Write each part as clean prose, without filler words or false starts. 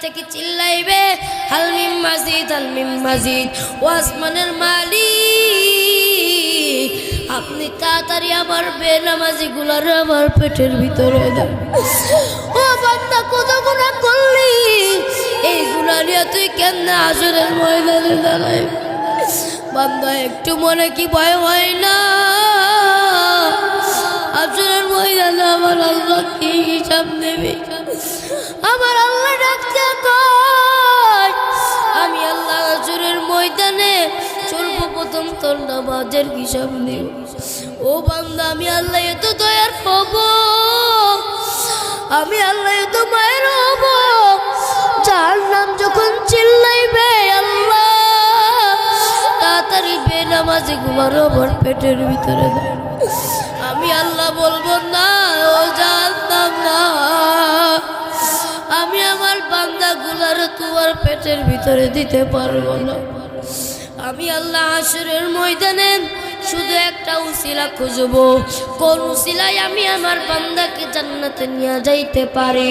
থেকে চিল্লাইবে হাল মিন মাজিদ, হাল মিন মাজিদ। ও আসমানের মালিক, আপনি তাড়াতাড়ি আমার বেনামাজি গুলার আমার পেটের ভিতরে দেন। ও বান্দা, কত গুনাহ করলি, এই গুনাহ নিয়ে তুই কেমনে হাসরের ময়দানে দাঁড়াই? বান্দা, একটু মনে কি ভয় হয় না? হাসরের ময়দানে আমার আল্লাহ কি হিসাব নেবে? আমার আল্লাহ ডাকতে কয়, আমি আল্লাহ হাসরের ময়দানে সর্বপ্রথম তোর নামাজের হিসাব নেব। ও বান্দা, আমি আল্লাহ এত দয়ার হব, আমি আল্লাহ এত মায়ের হব, যার নাম যখন চিল্লাইবে আল্লাহ তাড়াতাড়ি বেনামাজি ঘুমার আমার পেটের ভিতরে দেয়, আমি আল্লাহ বলবো না ও জানতাম না, আমি আমার বান্দা গুলার তোমার পেটের ভিতরে দিতে পারবো না। আমি আল্লাহ হাসরের ময়দানে শুধু একটা উসিলা খুঁজব, কোন উসিলায় আমি আমার বান্দাকে জান্নাতে নিয়ে যাইতে পারি।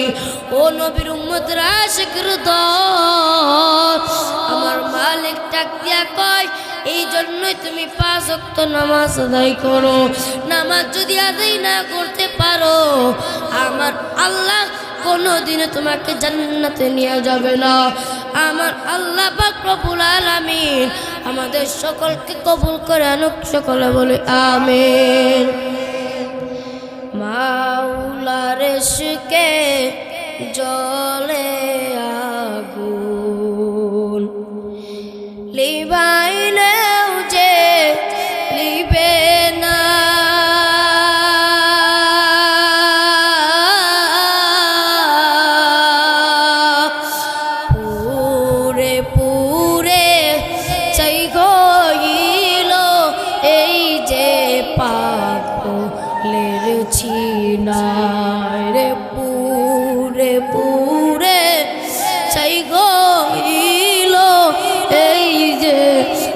ও নবীর উম্মতরা, আশিকের দল, আমার মালিক ডাক দিয়া কয়, এই জন্যই তুমি 5 ওয়াক্ত নামাজ আদায় করো। নামাজ যদি আদায় না করতে পারো, আমার আল্লাহ কোনোদিনও তোমাকে জান্নাতে নিয়ে যাবে না। আমার আল্লাহ পাক রব্বুল আলামিন আমাদের সকলকে কবুল করে আনুক, সকলে বলে আমিন। মাওলার ইশকে জ্বলে আগুন, লিবাইলেও যে লিবে না, পুরে পুরে চাই গইল এই যে পাগলের ছিনায় রে, পুরে পুরে চাই গইল এই যে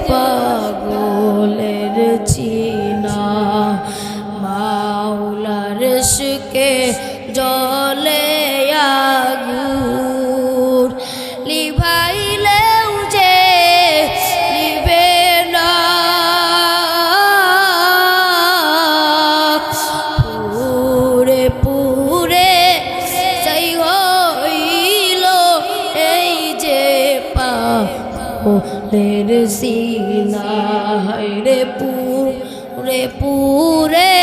পাগলের চিনা। মাওলার ইশকে জ্বলে আগুন, লিভাইলেও যে লিবে না, পুরে পুরে চাই হইল এই যে পাগলের সিনা রে, পুরে পুরে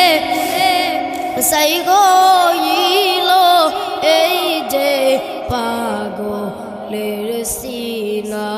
চাই হইল এই যে পাগলের সিনা।